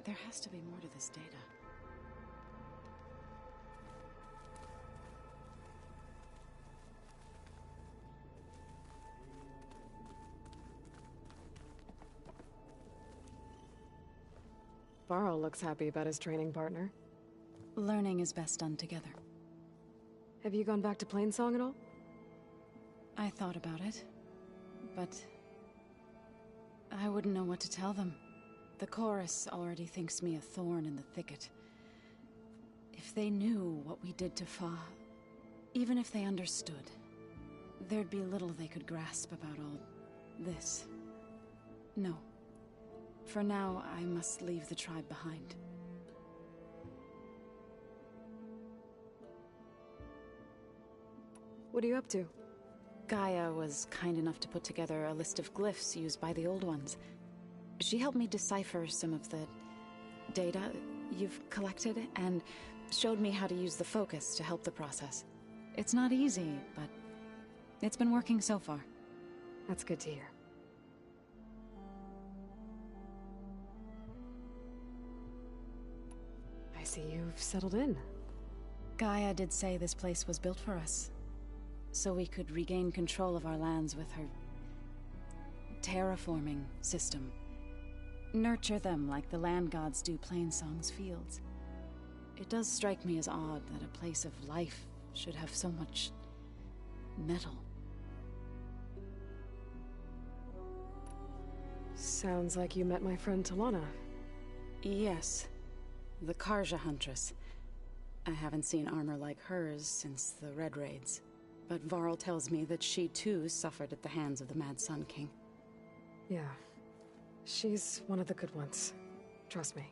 There has to be more to this data. Varl looks happy about his training partner. Learning is best done together. Have you gone back to Plainsong at all? I thought about it, but I wouldn't know what to tell them. The chorus already thinks me a thorn in the thicket. If they knew what we did to Fa, even if they understood, there'd be little they could grasp about all this. No. For now, I must leave the tribe behind. What are you up to? Gaia was kind enough to put together a list of glyphs used by the Old Ones. She helped me decipher some of the data you've collected, and showed me how to use the focus to help the process. It's not easy, but it's been working so far. That's good to hear. I see you've settled in. Gaia did say this place was built for us, so we could regain control of our lands with her terraforming system. Nurture them like the land gods do Plainsong's fields. It does strike me as odd that a place of life should have so much metal. Sounds like you met my friend Talana. Yes. The Karja Huntress. I haven't seen armor like hers since the Red Raids. But Varl tells me that she too suffered at the hands of the Mad Sun King. Yeah. She's one of the good ones. Trust me.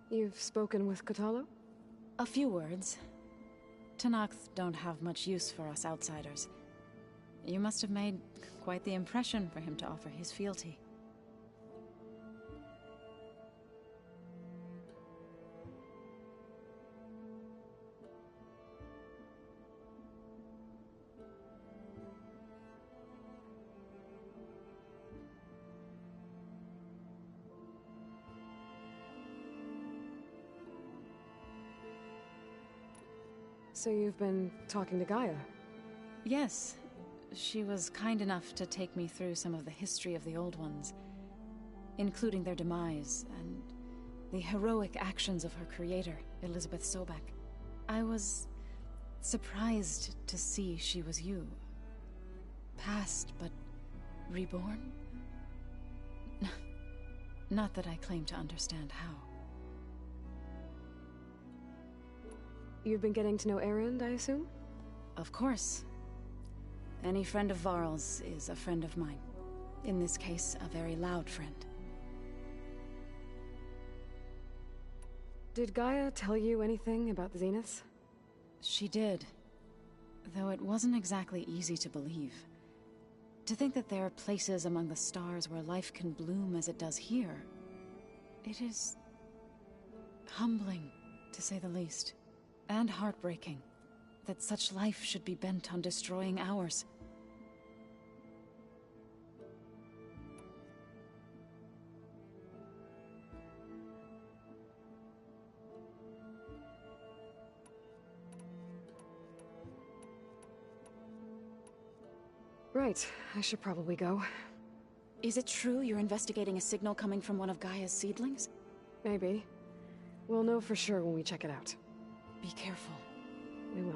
You've spoken with Kotallo? A few words. Tenakth don't have much use for us outsiders. You must have made quite the impression for him to offer his fealty. So you've been talking to Gaia? Yes. She was kind enough to take me through some of the history of the Old Ones, including their demise and the heroic actions of her creator, Elizabeth Sobek. I was surprised to see she was you. Past, but reborn? Not that I claim to understand how. You've been getting to know Erend, I assume? Of course. Any friend of Varl's is a friend of mine. In this case, a very loud friend. Did Gaia tell you anything about the Zeniths? She did. Though it wasn't exactly easy to believe. To think that there are places among the stars where life can bloom as it does here. It is humbling, to say the least. And heartbreaking that such life should be bent on destroying ours. Right, I should probably go. Is it true you're investigating a signal coming from one of Gaia's seedlings? Maybe. We'll know for sure when we check it out. Be careful. We will.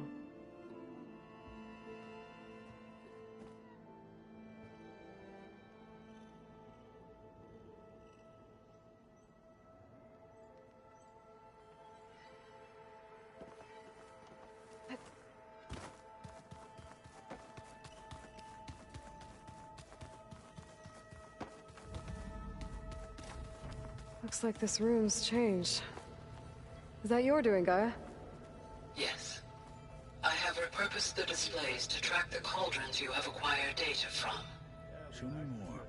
Looks like this room's changed. Is that your doing, Gaia? Yes. I have repurposed the displays to track the cauldrons you have acquired data from. Show me more.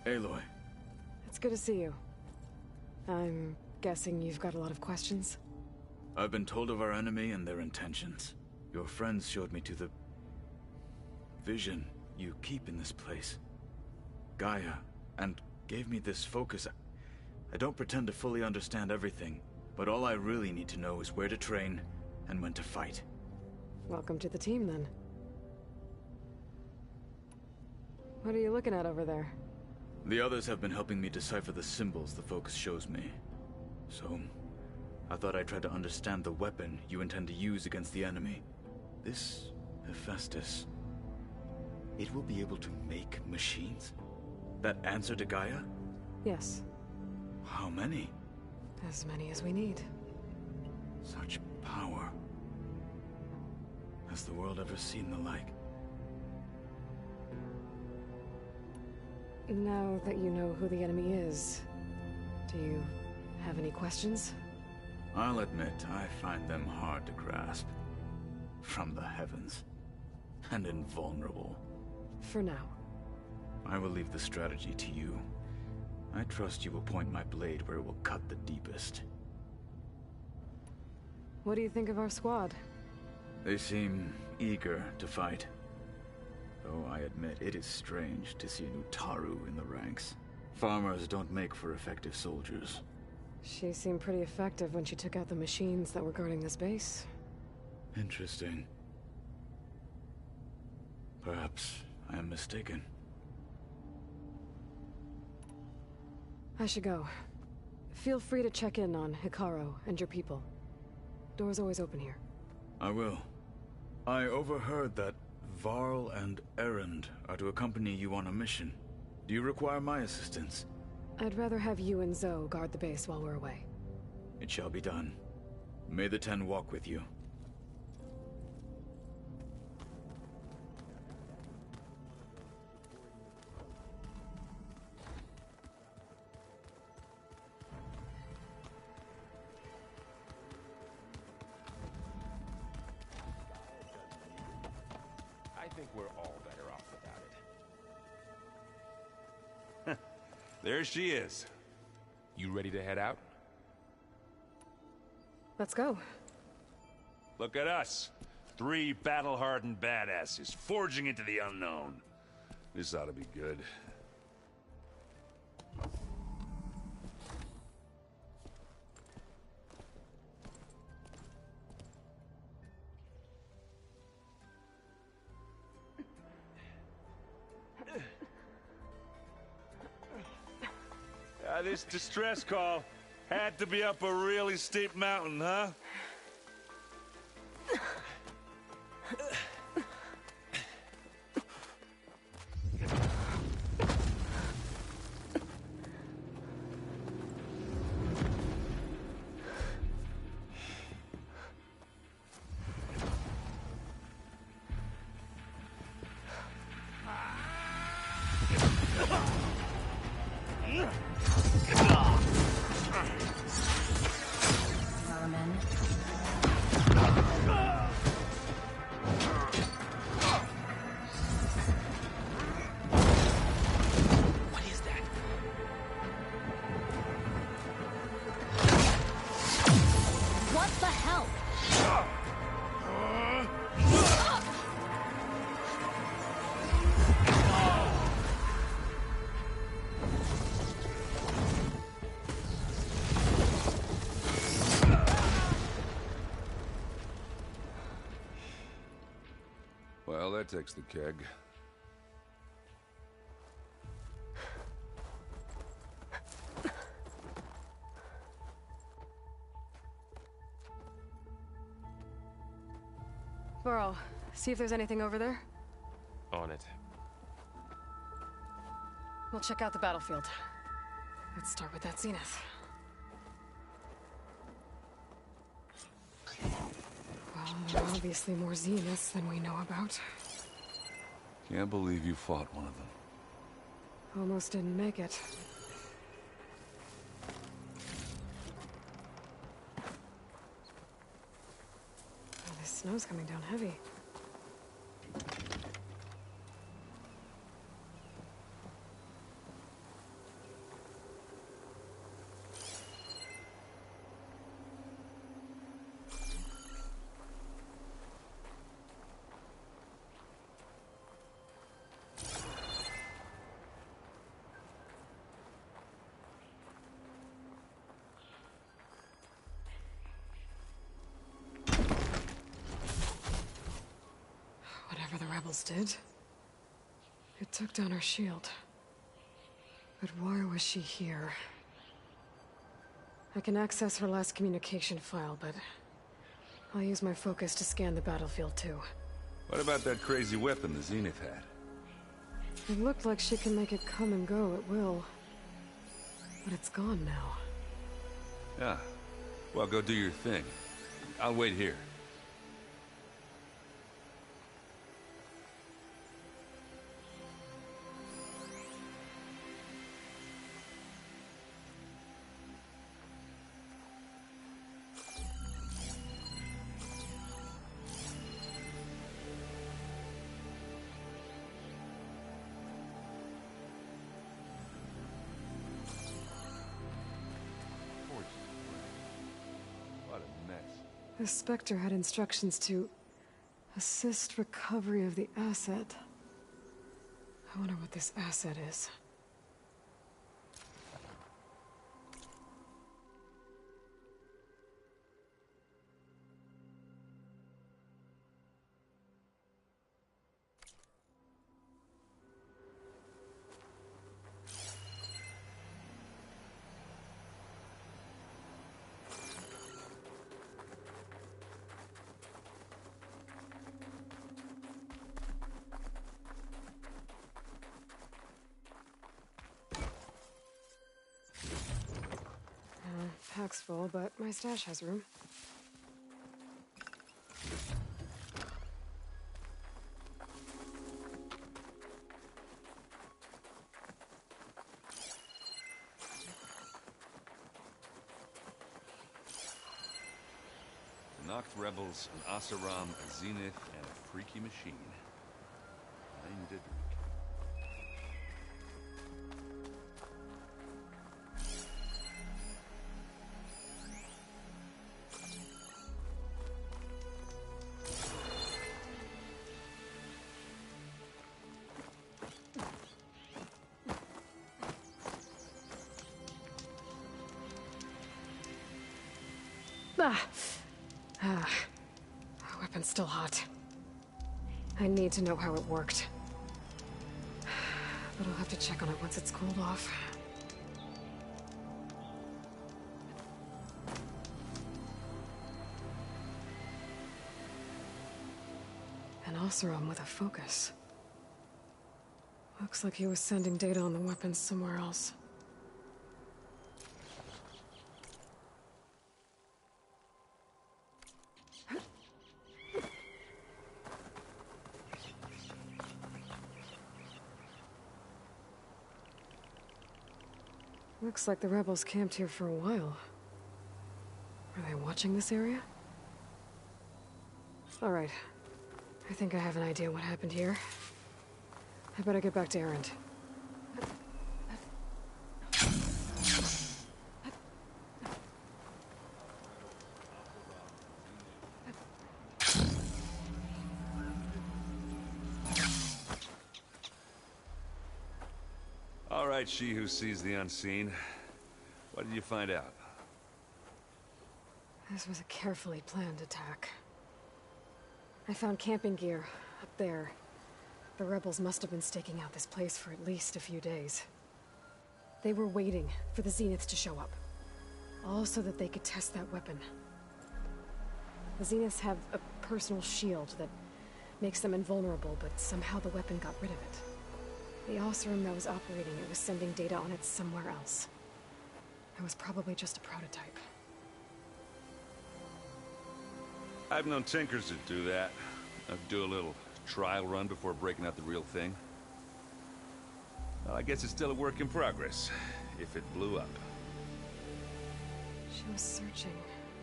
Aloy. It's good to see you. I'm guessing you've got a lot of questions? I've been told of our enemy and their intentions. Your friends showed me to the vision you keep in this place, Gaia, and gave me this focus. I don't pretend to fully understand everything, but all I really need to know is where to train and when to fight. Welcome to the team, then. What are you looking at over there? The others have been helping me decipher the symbols the focus shows me. So, I thought I'd try to understand the weapon you intend to use against the enemy. This Hephaestus, it will be able to make machines that answer to Gaia? Yes. How many? As many as we need. Such power. Has the world ever seen the like? Now that you know who the enemy is, do you have any questions? I'll admit, I find them hard to grasp. From the heavens. And invulnerable. For now. I will leave the strategy to you. I trust you will point my blade where it will cut the deepest. What do you think of our squad? They seem eager to fight. Though I admit it is strange to see an Utaru in the ranks. Farmers don't make for effective soldiers. She seemed pretty effective when she took out the machines that were guarding this base. Interesting. Perhaps I am mistaken. I should go. Feel free to check in on Hikaru and your people. Door's always open here. I will. I overheard that Varl and Erend are to accompany you on a mission. Do you require my assistance? I'd rather have you and Zoe guard the base while we're away. It shall be done. May the Ten walk with you. I think we're all better off without it. There she is. You ready to head out? Let's go. Look at us. 3 battle-hardened badasses forging into the unknown. This ought to be good. This distress call had to be up a really steep mountain, huh? Well, that takes the keg. Burrow, see if there's anything over there. On it. We'll check out the battlefield. Let's start with that zenith. Well, there are obviously more zeniths than we know about. Can't believe you fought one of them. Almost didn't make it. Oh, this snow's coming down heavy. rebels did. It took down her shield. But why was she here? I can access her last communication file, but I'll use my focus to scan the battlefield too. What about that crazy weapon the Zenith had? It looked like she can make it come and go at will. But it's gone now. Yeah. Well, go do your thing. I'll wait here. What a mess. The Spectre had instructions to assist recovery of the asset. I wonder what this asset is. Pack's full, but my stash has room. The Noct rebels, an Asaram, a Zenith, and a freaky machine. Mind a drink. Weapon's still hot. I need to know how it worked. But I'll have to check on it once it's cooled off. An Oseram with a focus. Looks like he was sending data on the weapons somewhere else. Looks like the rebels camped here for a while. Are they watching this area? All right. I think I have an idea what happened here. I better get back to Erend. All right, she who sees the unseen. What did you find out? This was a carefully planned attack. I found camping gear up there. The rebels must have been staking out this place for at least a few days. They were waiting for the Zeniths to show up. All so that they could test that weapon. The Zeniths have a personal shield that makes them invulnerable, but somehow the weapon got rid of it. The Oseram that was operating it was sending data on it somewhere else. It was probably just a prototype. I've known tinkers that do that. I'd do a little trial run before breaking out the real thing. Well, I guess it's still a work in progress, if it blew up. She was searching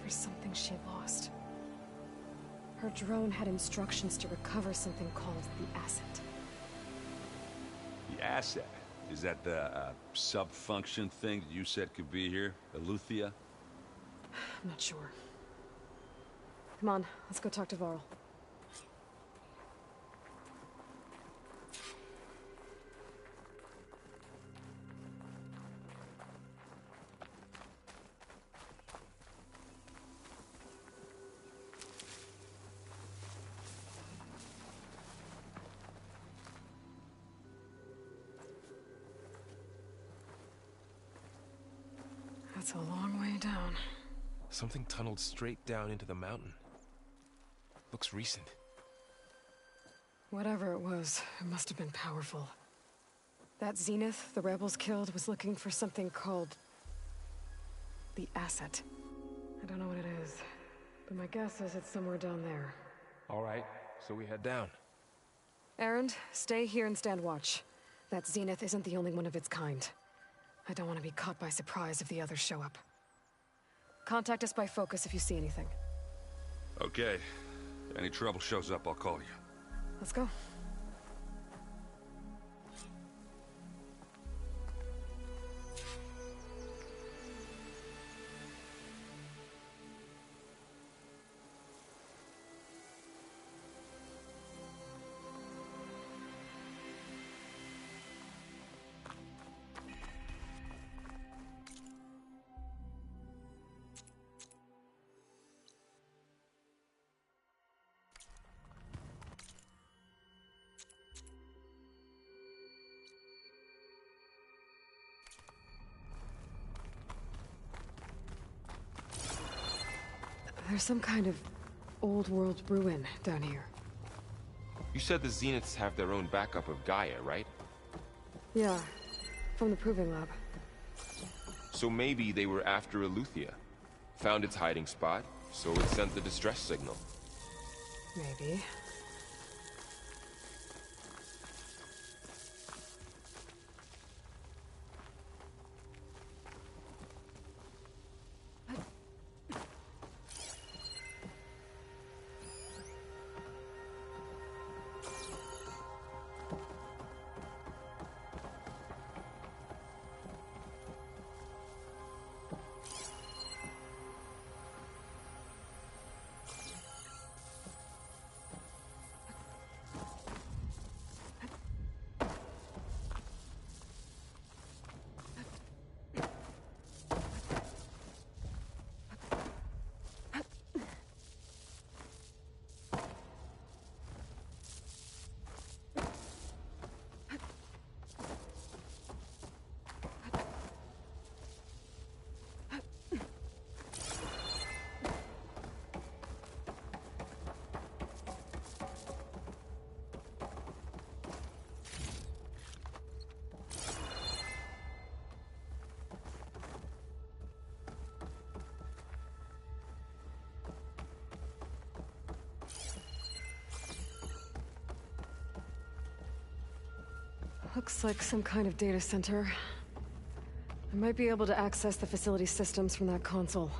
for something she lost. Her drone had instructions to recover something called the asset. The asset? Is that the sub-function thing that you said could be here? Eleuthia? I'm not sure. Come on, let's go talk to Varl. That's a long way down. Something tunneled straight down into the mountain. Looks recent. Whatever it was, it must have been powerful. That Zenith the rebels killed was looking for something called... the asset. I don't know what it is, but my guess is it's somewhere down there. All right, so we head down. Erend, stay here and stand watch. That Zenith isn't the only one of its kind. I don't want to be caught by surprise if the others show up. Contact us by focus if you see anything. Okay. If any trouble shows up, I'll call you. Let's go. There's some kind of old-world ruin down here. You said the Zeniths have their own backup of Gaia, right? Yeah, from the Proving Lab. So maybe they were after Eleuthia. Found its hiding spot, so it sent the distress signal. Maybe. Looks like some kind of data center. I might be able to access the facility systems from that console.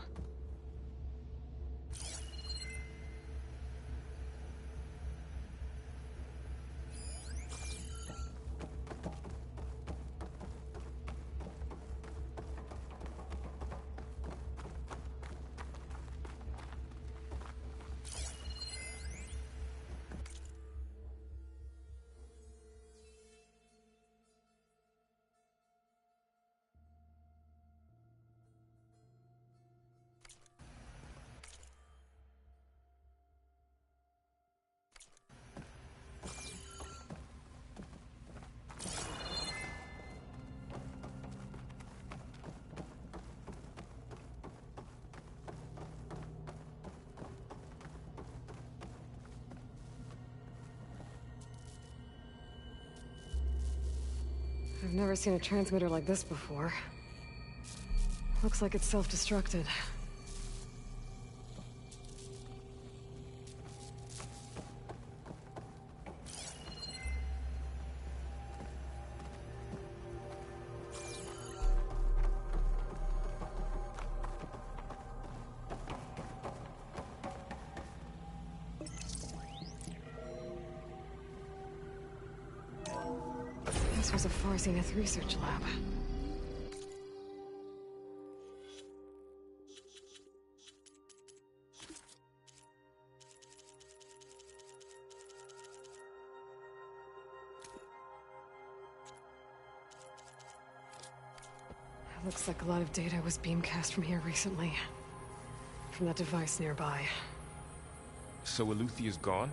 I've never seen a transmitter like this before. Looks like it's self-destructed. This was a Far Zenith research lab. Looks like a lot of data was beamcast from here recently. From that device nearby. So Eleuthia's gone?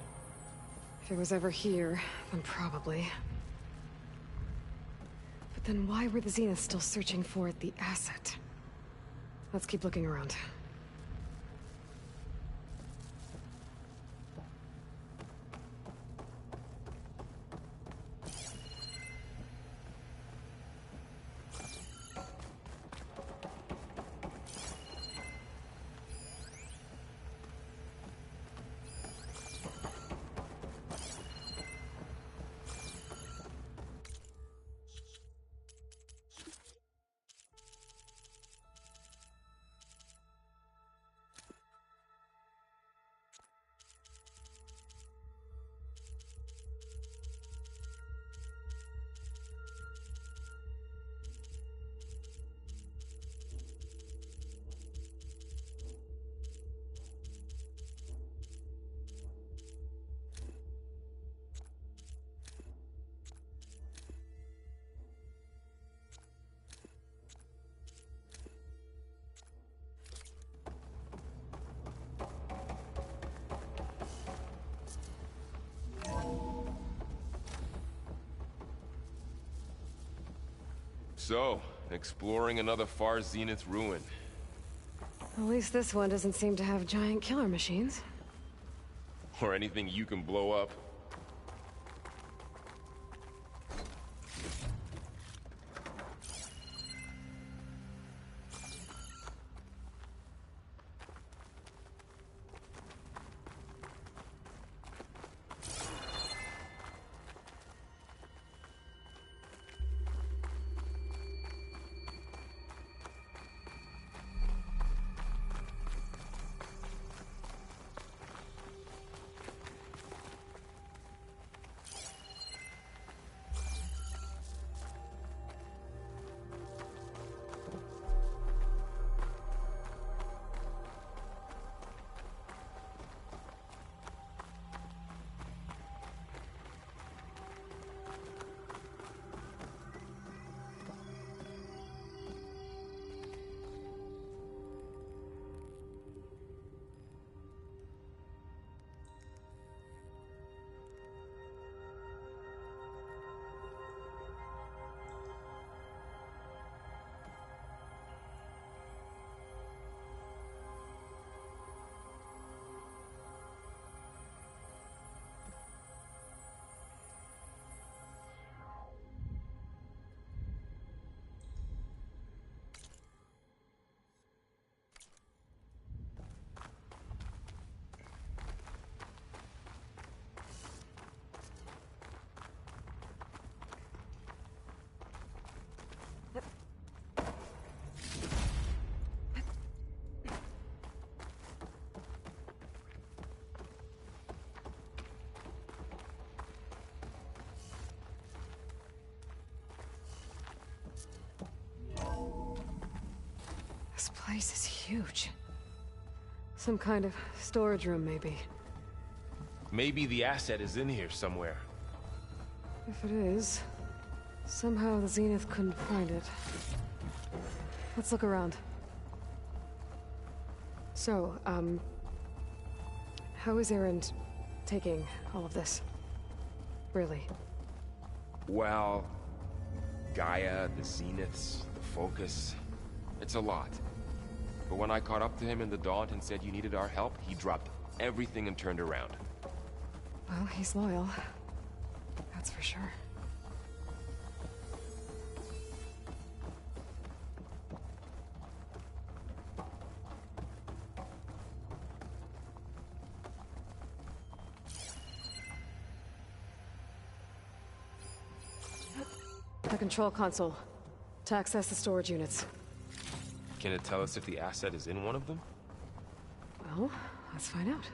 If it was ever here, then probably. But then why were the Zeniths still searching for the asset? Let's keep looking around. So, exploring another far zenith ruin. At least this one doesn't seem to have giant killer machines. Or anything you can blow up. This place is huge. Some kind of storage room, maybe. Maybe the asset is in here somewhere. If it is, somehow the Zenith couldn't find it. Let's look around. So, how is Erend taking all of this? Really? Well, Gaia, the Zeniths, the Focus. It's a lot. But when I caught up to him in the Daunt and said you needed our help, he dropped everything and turned around. Well, he's loyal. That's for sure. The control console. To access the storage units. Can it tell us if the asset is in one of them? Well, let's find out.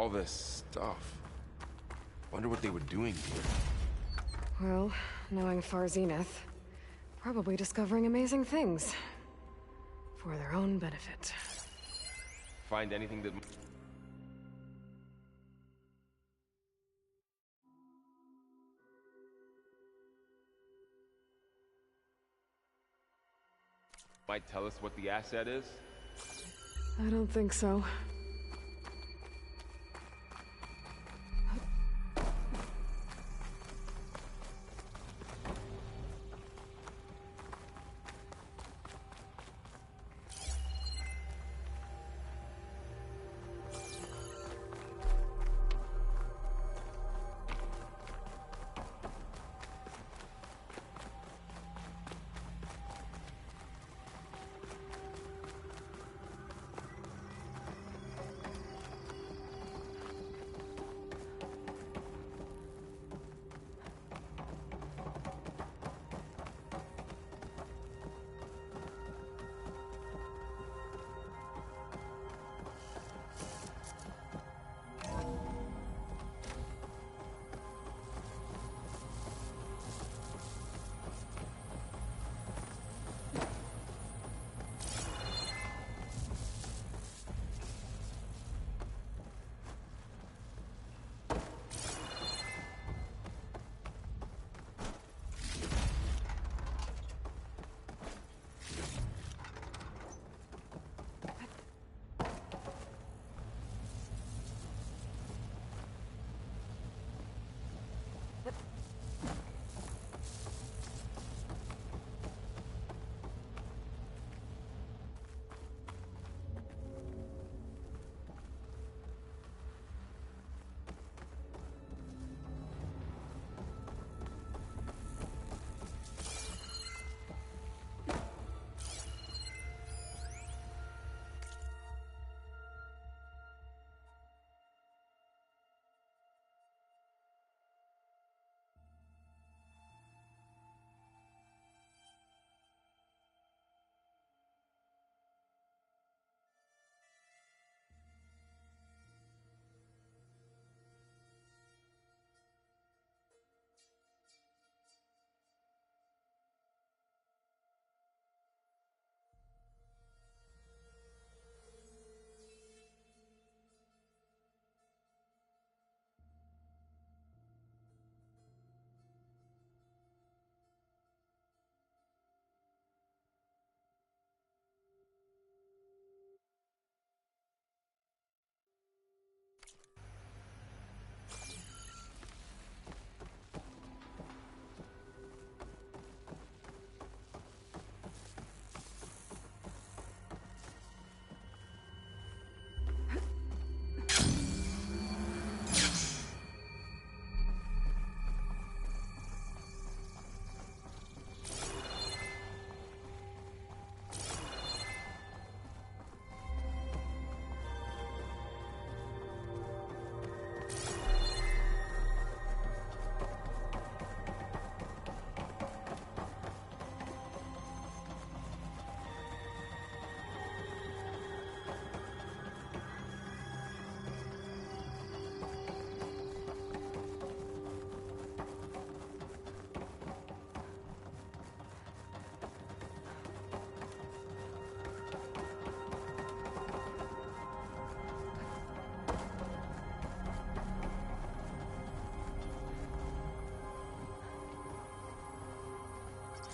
All this stuff. Wonder what they were doing here. Well, knowing Far Zenith, probably discovering amazing things. For their own benefit. Find anything that... might tell us what the asset is? I don't think so.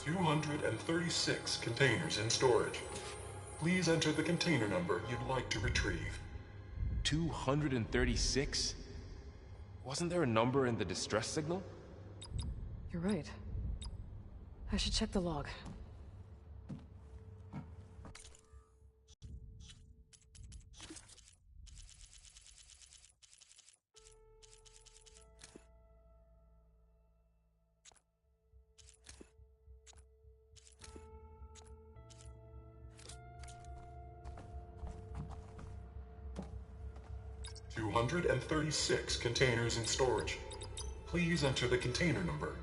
"236 containers in storage. Please enter the container number you'd like to retrieve." 236? Wasn't there a number in the distress signal? You're right. I should check the log. "236 containers in storage. Please enter the container number."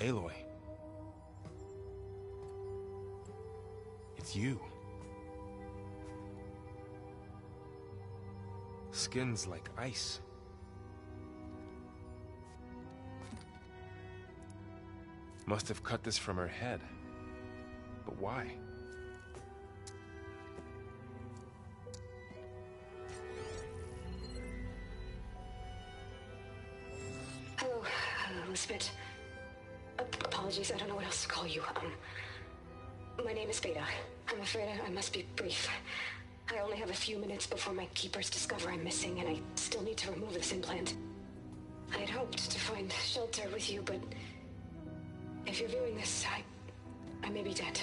Aloy. It's you. Skin's like ice. Must have cut this from her head. But why? Hello, Elizabeth. Apologies, I don't know what else to call you. My name is Veda. I'm afraid I must be brief. I only have a few minutes before my keepers discover I'm missing, and I still need to remove this implant. I had hoped to find shelter with you, but if you're viewing this, I may be dead.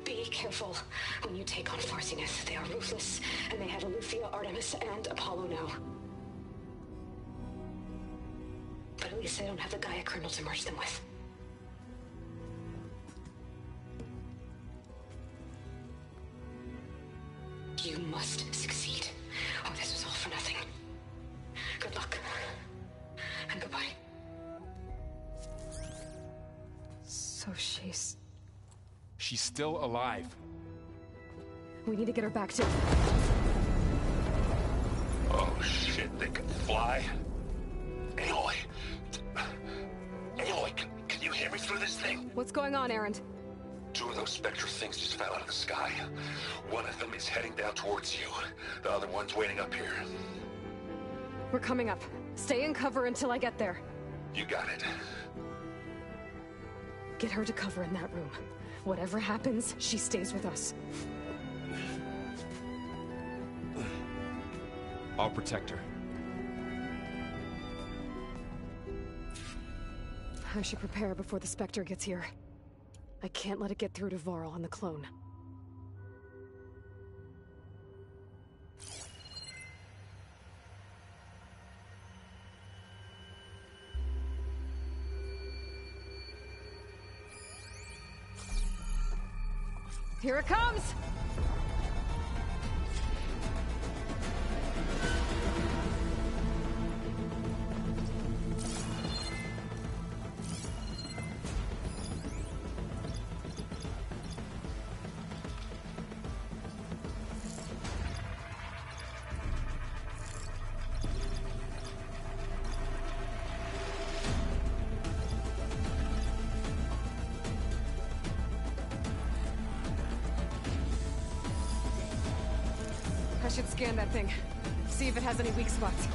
Be careful when you take on Far Zenith. They are ruthless, and they have Aletheia, Artemis, and Apollo now. But at least they don't have the Gaia kernel to merge them with. You must succeed, or this was all for nothing. Good luck, and goodbye. So she's still alive. We need to get her back to... Oh shit, they can fly? Aloy! Aloy, can you hear me through this thing? What's going on, Erend? 2 of those spectral things just fell out of the sky. One of them is heading down towards you. The other one's waiting up here. We're coming up. Stay in cover until I get there. You got it. Get her to cover in that room. Whatever happens, she stays with us. I'll protect her. I should prepare before the Spectre gets here. I can't let it get through to Varl and the clone. Here it comes! I should scan that thing. See if it has any weak spots.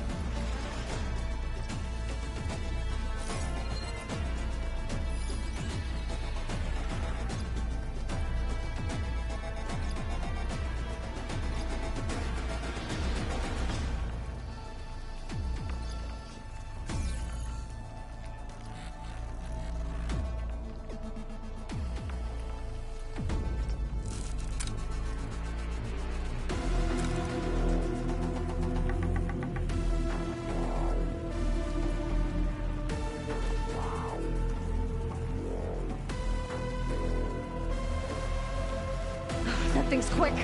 That thing's quick.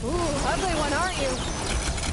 Ooh, ugly one, aren't you? Aloy,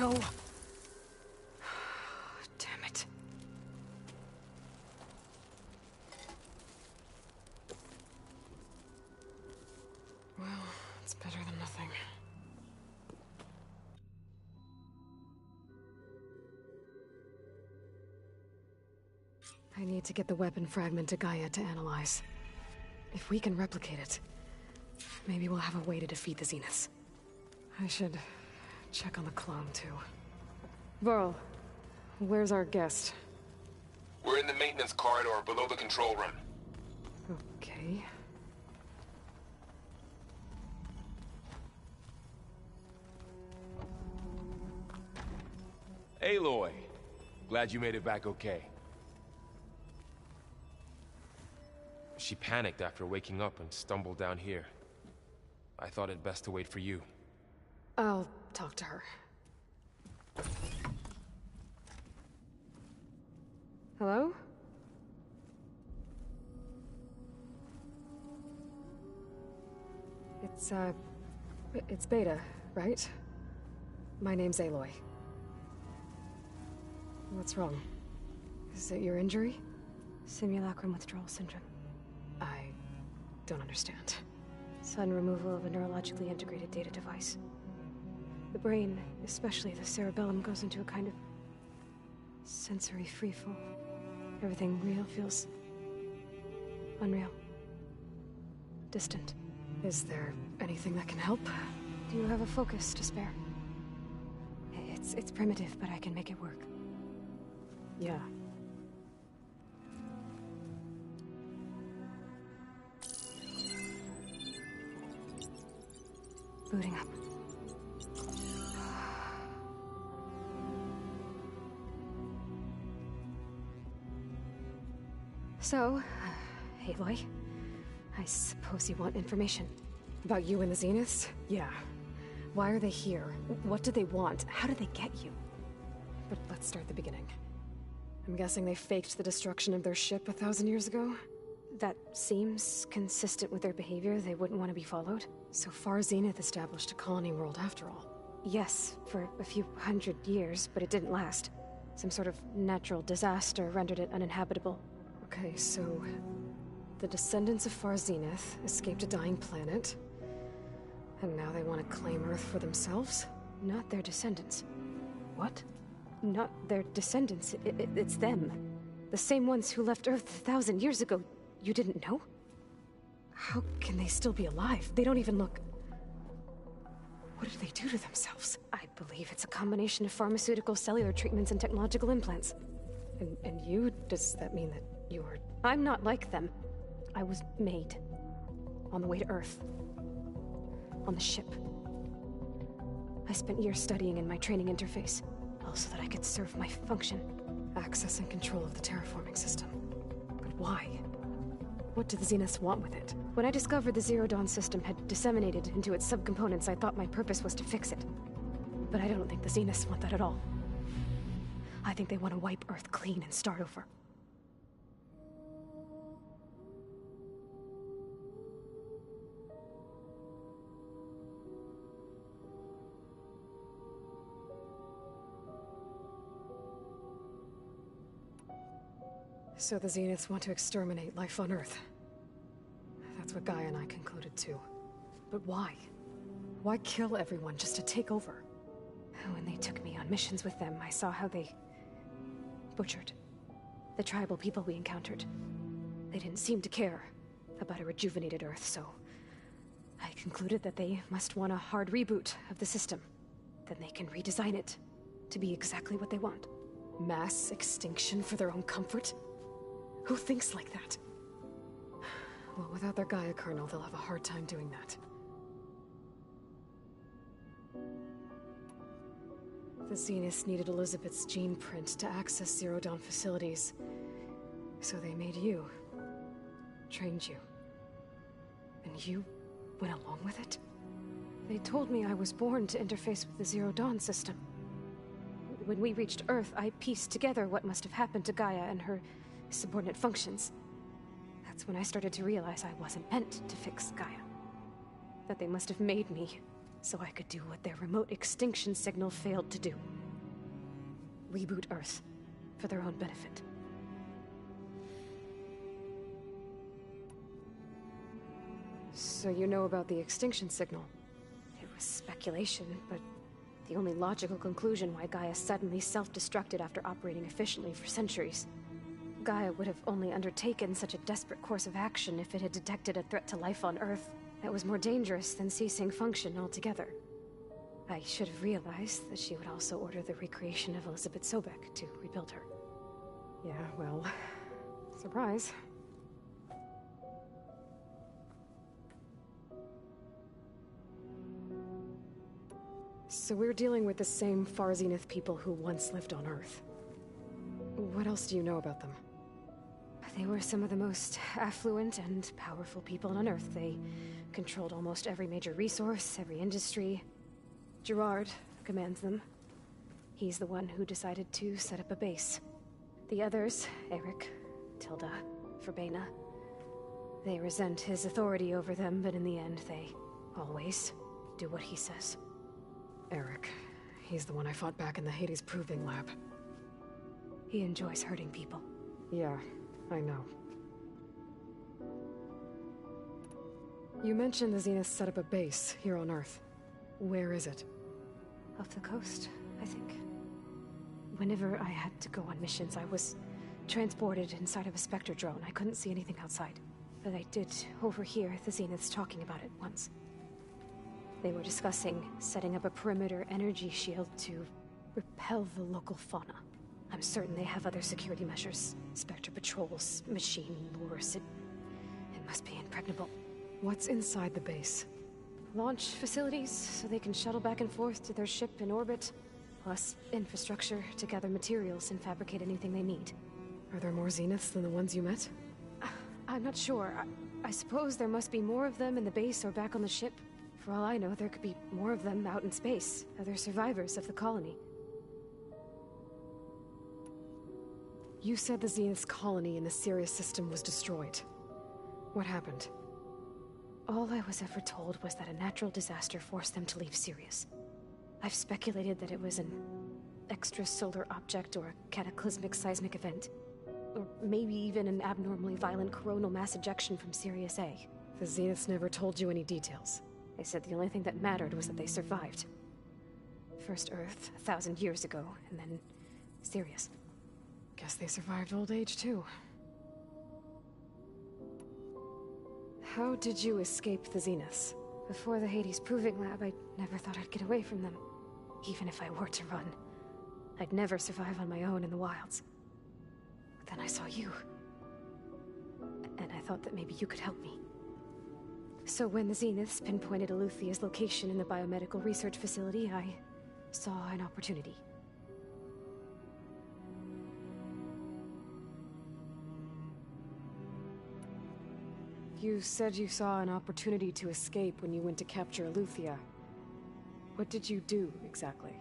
no. Damn it. Well, it's better than nothing. I need to get the weapon fragment to Gaia to analyze. If we can replicate it, maybe we'll have a way to defeat the Zeniths. I should check on the clone, too. Varl, where's our guest? We're in the maintenance corridor below the control room. Okay. Aloy, glad you made it back okay. She panicked after waking up and stumbled down here. I thought it best to wait for you. I'll talk to her. Hello? It's Beta, right? My name's Aloy. What's wrong? Is it your injury? Simulacrum withdrawal syndrome. I don't understand. Sudden removal of a neurologically integrated data device. The brain, especially the cerebellum, goes into a kind of sensory freefall. Everything real feels unreal. Distant. Is there anything that can help? Do you have a focus to spare? It's primitive, but I can make it work. Yeah. Booting up. So, Aloy, I suppose you want information. About you and the Zeniths? Yeah. Why are they here? What do they want? How did they get you? But let's start at the beginning. I'm guessing they faked the destruction of their ship 1,000 years ago? That seems consistent with their behavior. They wouldn't want to be followed. So far, Zenith established a colony world after all. Yes, for a few hundred years, but it didn't last. Some sort of natural disaster rendered it uninhabitable. Okay, so the descendants of Far Zenith escaped a dying planet, and now they want to claim Earth for themselves? Not their descendants. What? Not their descendants. It's them. The same ones who left Earth 1,000 years ago. You didn't know? How can they still be alive? They don't even look... What did they do to themselves? I believe it's a combination of pharmaceutical, cellular treatments, and technological implants. And you? Does that mean that you were... I'm not like them. I was made. On the way to Earth. On the ship. I spent years studying in my training interface, all so that I could serve my function. Access and control of the terraforming system. But why? What do the Zeniths want with it? When I discovered the Zero Dawn system had disseminated into its subcomponents, I thought my purpose was to fix it. But I don't think the Zeniths want that at all. I think they want to wipe Earth clean and start over. So the Zeniths want to exterminate life on Earth. That's what Gaia and I concluded too. But why? Why kill everyone just to take over? When they took me on missions with them, I saw how they butchered the tribal people we encountered. They didn't seem to care about a rejuvenated Earth, so I concluded that they must want a hard reboot of the system. Then they can redesign it to be exactly what they want. Mass extinction for their own comfort? Who thinks like that? Well, without their Gaia kernel, they'll have a hard time doing that. The Zeniths needed Elizabeth's gene print to access Zero Dawn facilities. So they made you. Trained you. And you went along with it? They told me I was born to interface with the Zero Dawn system. When we reached Earth, I pieced together what must have happened to Gaia and her subordinate functions. That's when I started to realize I wasn't meant to fix Gaia. That they must have made me so I could do what their remote extinction signal failed to do. Reboot Earth, for their own benefit. So you know about the extinction signal? It was speculation, but the only logical conclusion why Gaia suddenly self-destructed after operating efficiently for centuries. Gaia would have only undertaken such a desperate course of action if it had detected a threat to life on Earth that was more dangerous than ceasing function altogether. I should have realized that she would also order the recreation of Elizabeth Sobek to rebuild her. Yeah, well, surprise. So we're dealing with the same Far Zenith people who once lived on Earth. What else do you know about them? They were some of the most affluent and powerful people on Earth. They controlled almost every major resource, every industry. Gerard commands them. He's the one who decided to set up a base. The others, Eric, Tilda, Verbena, they resent his authority over them, but in the end, they always do what he says. Eric. He's the one I fought back in the Hades Proving Lab. He enjoys hurting people. Yeah, I know. You mentioned the Zenith set up a base here on Earth. Where is it? Off the coast, I think. Whenever I had to go on missions, I was transported inside of a Spectre drone. I couldn't see anything outside. But I did overhear the Zeniths talking about it once. They were discussing setting up a perimeter energy shield to repel the local fauna. I'm certain they have other security measures. Spectre patrols, machine lures. It must be impregnable. What's inside the base? Launch facilities, so they can shuttle back and forth to their ship in orbit. Plus, infrastructure to gather materials and fabricate anything they need. Are there more Zeniths than the ones you met? I'm not sure. I suppose there must be more of them in the base or back on the ship. For all I know, there could be more of them out in space. Other survivors of the colony. You said the Zenith's colony in the Sirius system was destroyed. What happened? All I was ever told was that a natural disaster forced them to leave Sirius. I've speculated that it was an extrasolar object or a cataclysmic seismic event. Or maybe even an abnormally violent coronal mass ejection from Sirius A. The Zeniths never told you any details. They said the only thing that mattered was that they survived. First Earth, 1,000 years ago, and then Sirius. Guess they survived old age, too. How did you escape the Zeniths? Before the Hades Proving Lab, I never thought I'd get away from them. Even if I were to run. I'd never survive on my own in the wilds. But then I saw you. And I thought that maybe you could help me. So when the Zeniths pinpointed Eluthia's location in the biomedical research facility, I saw an opportunity. You said you saw an opportunity to escape when you went to capture Eluthia. What did you do, exactly?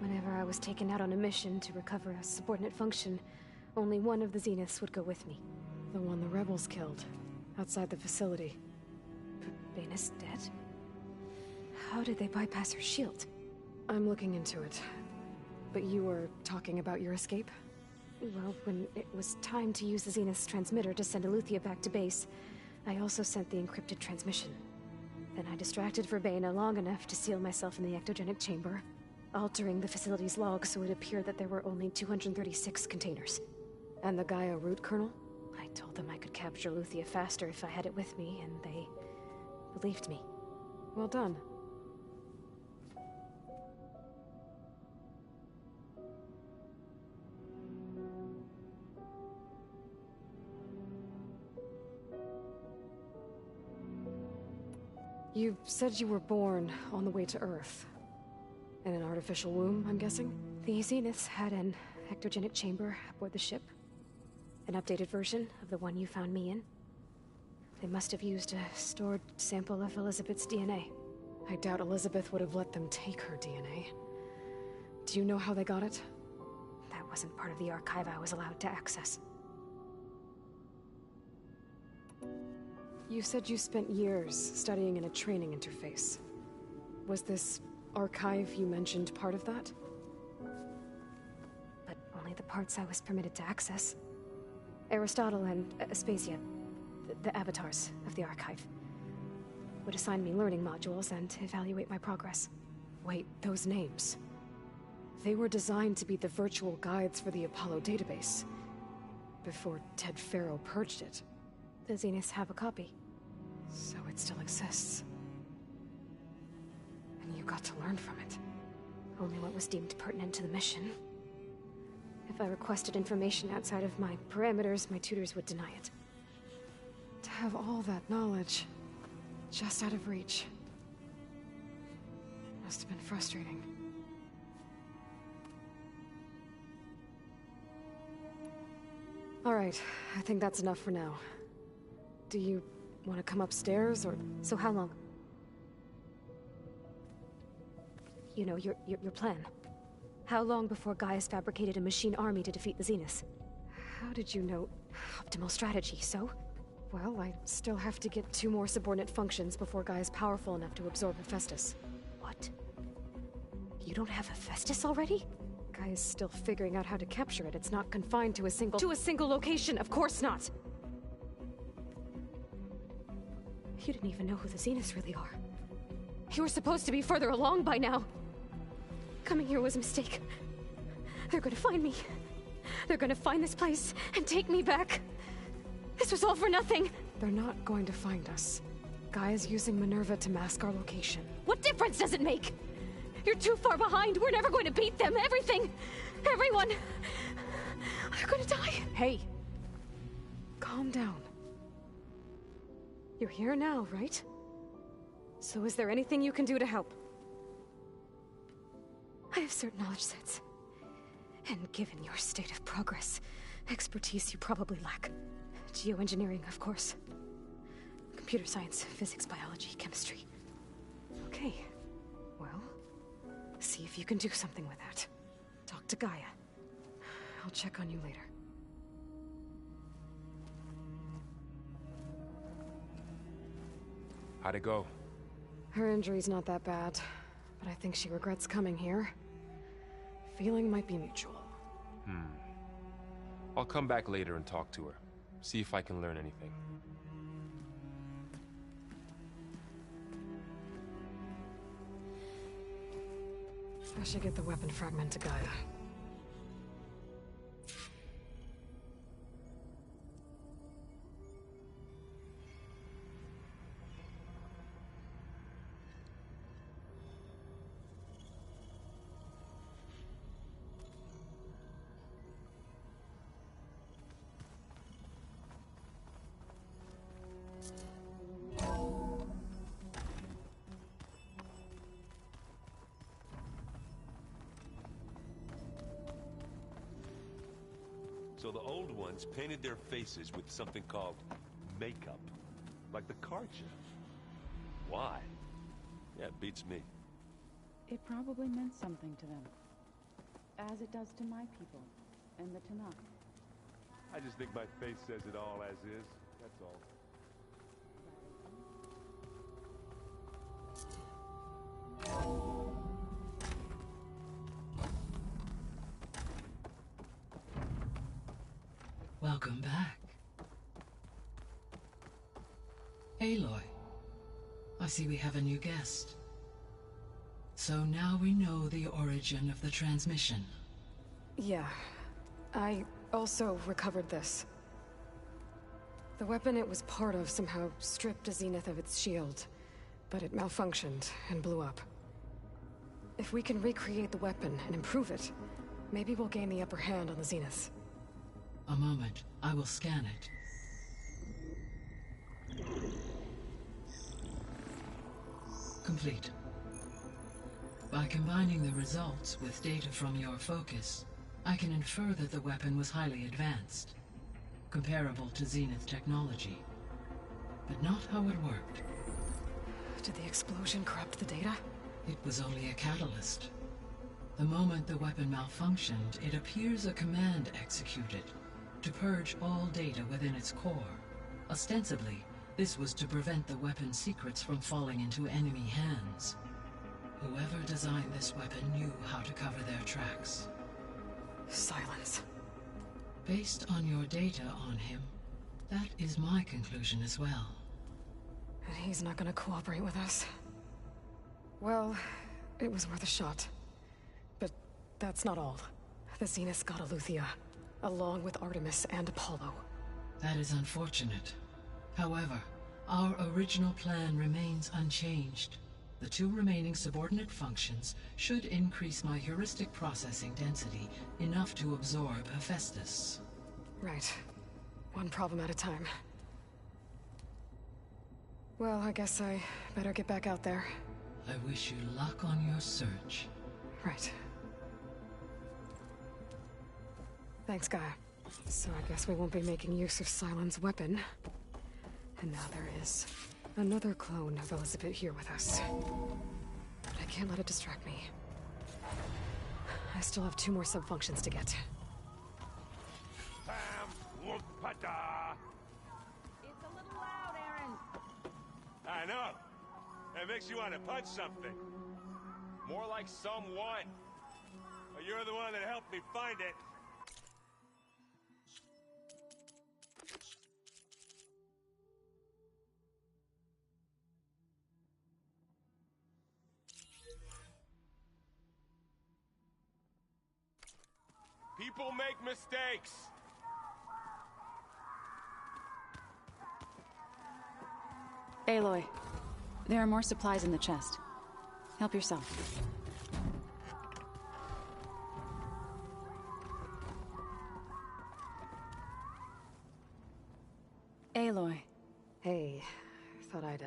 Whenever I was taken out on a mission to recover a subordinate function, only one of the Zeniths would go with me. The one the rebels killed, outside the facility. Baina's dead? How did they bypass her shield? I'm looking into it. But you were talking about your escape? Well, when it was time to use the Zenith's transmitter to send Eluthia back to base, I also sent the encrypted transmission. Then I distracted Verbena long enough to seal myself in the ectogenic chamber, altering the facility's log so it appeared that there were only 236 containers. And the Gaia root kernel? I told them I could capture Eluthia faster if I had it with me, and they believed me. Well done. You said you were born on the way to Earth. In an artificial womb, I'm guessing? The Zeniths had an ectogenic chamber aboard the ship. An updated version of the one you found me in. They must have used a stored sample of Elizabeth's DNA. I doubt Elizabeth would have let them take her DNA. Do you know how they got it? That wasn't part of the archive I was allowed to access. You said you spent years studying in a training interface. Was this archive you mentioned part of that? But only the parts I was permitted to access. Aristotle and Aspasia, the avatars of the archive, would assign me learning modules and evaluate my progress. Wait, those names. They were designed to be the virtual guides for the Apollo database, before Ted Faro purged it. The Zeniths have a copy. So it still exists. And you got to learn from it. Only what was deemed pertinent to the mission. If I requested information outside of my parameters, my tutors would deny it. To have all that knowledge, just out of reach. Must have been frustrating. Alright, I think that's enough for now. Do you want to come upstairs, or...? So how long? You know, your plan. How long before Gaius fabricated a machine army to defeat the Zeniths? How did you know? Optimal strategy, so? Well, I still have to get 2 more subordinate functions before Gaia's powerful enough to absorb Hephaestus. What? You don't have Hephaestus already? Gaia's still figuring out how to capture it. It's not confined to a single... To a single location! Of course not! You didn't even know who the Zeniths really are. You were supposed to be further along by now! Coming here was a mistake. They're gonna find me. They're gonna find this place and take me back. This was all for nothing! They're not going to find us. Gaia's using Minerva to mask our location. What difference does it make? You're too far behind. We're never going to beat them. Everything. Everyone. They're gonna die. Hey. Calm down. You're here now, right? So is there anything you can do to help? I have certain knowledge sets. And given your state of progress, expertise you probably lack. Geoengineering, of course. Computer science, physics, biology, chemistry. Okay. Well, see if you can do something with that. Talk to Gaia. I'll check on you later. How'd it go? Her injury's not that bad, but I think she regrets coming here. Feeling might be mutual. I'll come back later and talk to her. See if I can learn anything. I should get the weapon fragment to Gaia. So the old ones painted their faces with something called makeup. Like the Karja. Why? Yeah, it beats me. It probably meant something to them. As it does to my people, and the Tanakh. I just think my face says it all as is. That's all. Welcome back. Aloy, I see we have a new guest. So now we know the origin of the transmission. Yeah. I also recovered this. The weapon it was part of somehow stripped a Zenith of its shield, but it malfunctioned and blew up. If we can recreate the weapon and improve it, maybe we'll gain the upper hand on the Zeniths. A moment, I will scan it. Complete. By combining the results with data from your focus, I can infer that the weapon was highly advanced, comparable to Zenith technology, but not how it worked. Did the explosion corrupt the data? It was only a catalyst. The moment the weapon malfunctioned, it appears a command executed to purge all data within its core. Ostensibly, this was to prevent the weapon's secrets from falling into enemy hands. Whoever designed this weapon knew how to cover their tracks. Silence. Based on your data on him, that is my conclusion as well. And he's not gonna cooperate with us. Well, it was worth a shot. But that's not all. The Zeniths got Aletheia, along with Artemis and Apollo. That is unfortunate. However, our original plan remains unchanged. The 2 remaining subordinate functions should increase my heuristic processing density enough to absorb Hephaestus. Right. One problem at a time. Well, I guess I better get back out there. I wish you luck on your search. Right. Thanks, Gaia. So I guess we won't be making use of Cylon's weapon. And now there is another clone of Elizabeth here with us. But I can't let it distract me. I still have 2 more sub-functions to get. It's a little loud, Aaron. I know. That makes you want to punch something. More like someone. Well, you're the one that helped me find it. People make mistakes. Aloy, there are more supplies in the chest. Help yourself. Aloy. Hey, thought I'd,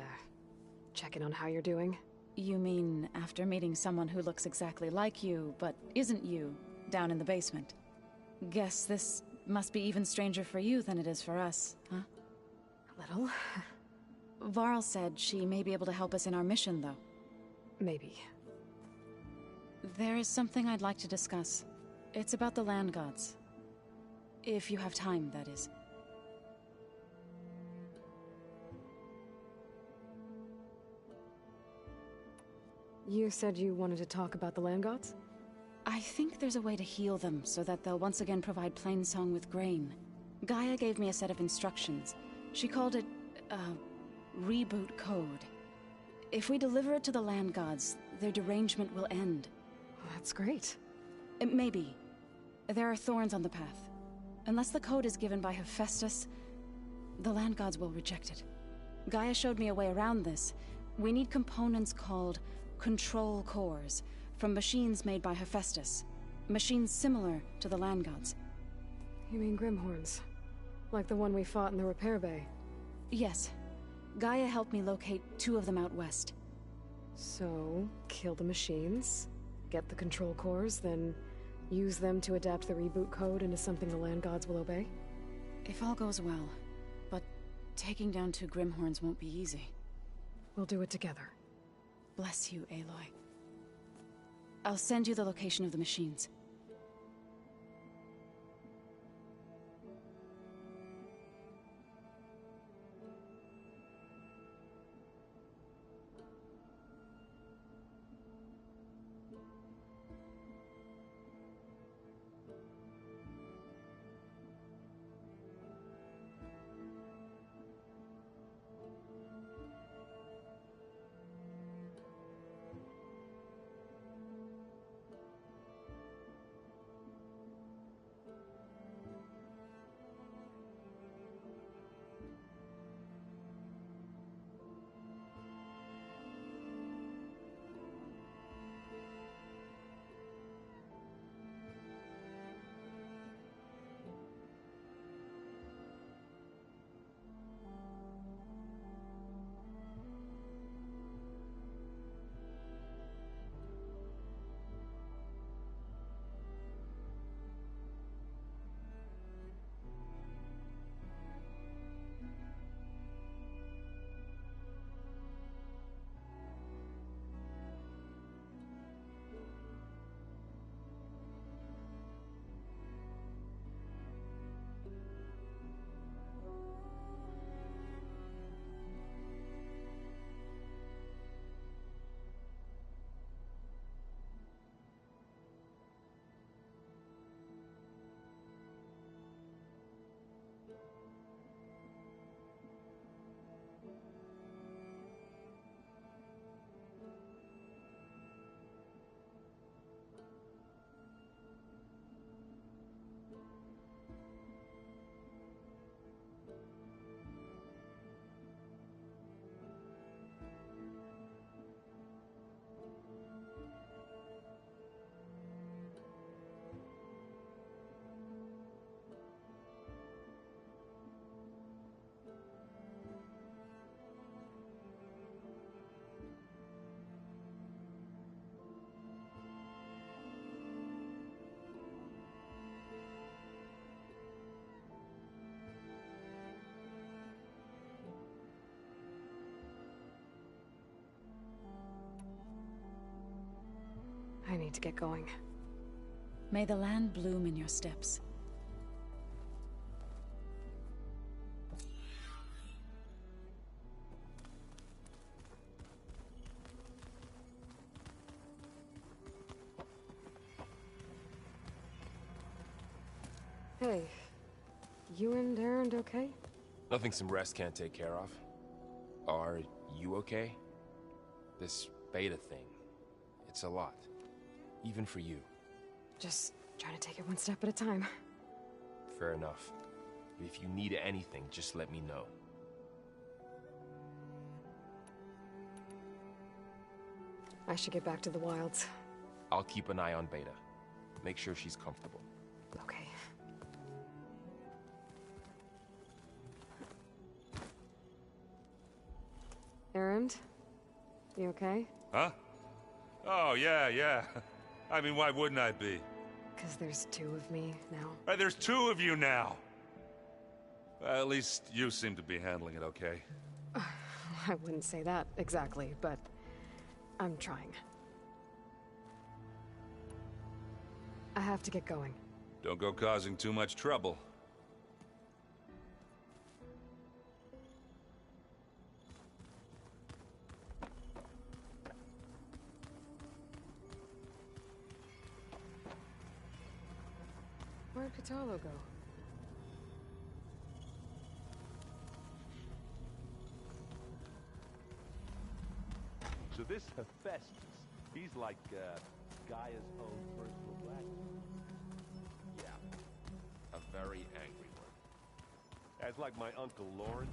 check in on how you're doing. You mean after meeting someone who looks exactly like you, but isn't you, down in the basement? Guess this must be even stranger for you than it is for us, huh? A little. Varl said she may be able to help us in our mission, though. Maybe. There is something I'd like to discuss. It's about the land gods. If you have time, that is. You said you wanted to talk about the land gods? I think there's a way to heal them so that they'll once again provide Plainsong with grain. Gaia gave me a set of instructions. She called it, reboot code. If we deliver it to the land gods, their derangement will end. That's great. Maybe. There are thorns on the path. Unless the code is given by Hephaestus, the land gods will reject it. Gaia showed me a way around this. We need components called control cores, from machines made by Hephaestus. Machines similar to the land gods. You mean Grimhorns? Like the one we fought in the repair bay? Yes. Gaia helped me locate 2 of them out west. So, kill the machines, get the control cores, then use them to adapt the reboot code into something the land gods will obey? If all goes well. But taking down 2 Grimhorns won't be easy. We'll do it together. Bless you, Aloy. I'll send you the location of the machines. need to get going. May the land bloom in your steps. Hey, you and Aaron okay? Nothing some rest can't take care of. Are you okay? This beta thing, it's a lot. Even for you. Just trying to take it one step at a time. Fair enough. If you need anything, just let me know. I should get back to the wilds. I'll keep an eye on Beta. Make sure she's comfortable. Okay. Aaron? You okay? Huh? Oh, yeah. I mean, why wouldn't I be? 'Cause there's two of me now. There's two of you now! Well, at least you seem to be handling it okay. I wouldn't say that exactly, but I'm trying. I have to get going. Don't go causing too much trouble. Where'd Katalo go? So this Hephaestus, he's like Gaia's own personal black. Yeah. A very angry one. That's like my Uncle Lauren.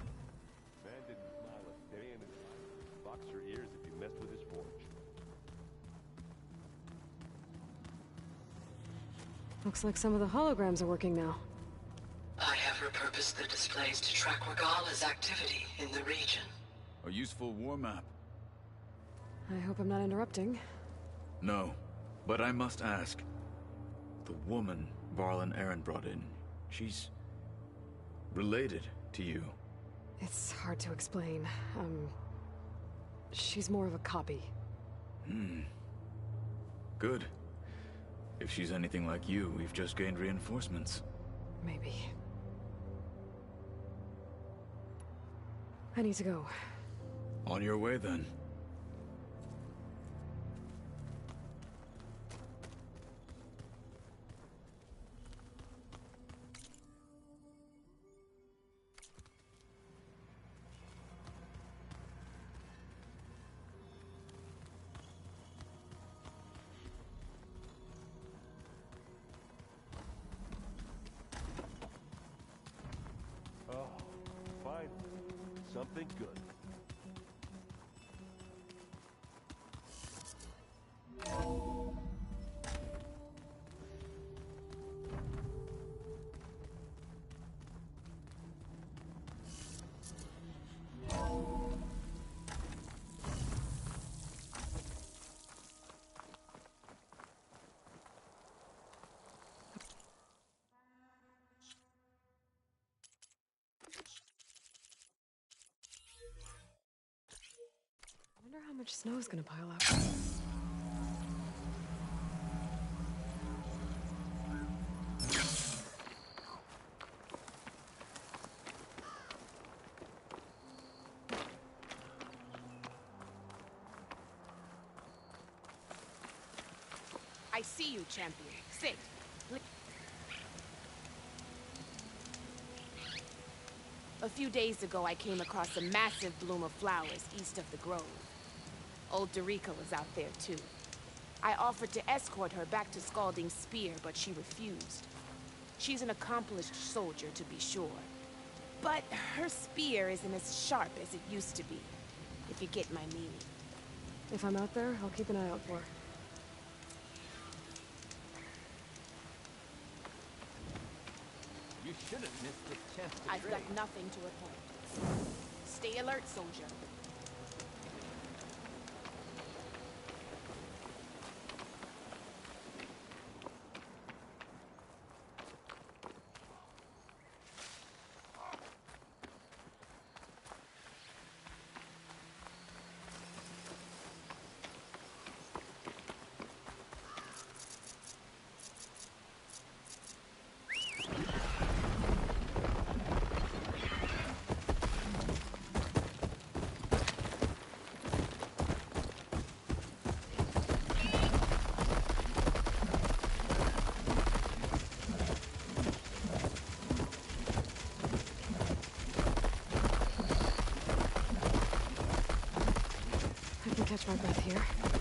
Man didn't smile a day in his life. Box your ears if you messed with his forge. Looks like some of the holograms are working now. I have repurposed the displays to track Regala's activity in the region. A useful war map. I hope I'm not interrupting. No, but I must ask. The woman Varl and Aaron brought in, she's related to you. It's hard to explain. She's more of a copy. Good. If she's anything like you, we've just gained reinforcements. Maybe. I need to go. On your way, then. Oh, finally. Something good. I wonder how much snow is gonna pile up. I see you, champion. Sit. A few days ago, I came across a massive bloom of flowers east of the grove. Old Dorica was out there, too. I offered to escort her back to Scalding Spear, but she refused. She's an accomplished soldier, to be sure. But her spear isn't as sharp as it used to be, if you get my meaning. If I'm out there, I'll keep an eye out for her. You should have missed this chance to I've trade. got nothing to report. Stay alert, soldier. catch my breath here.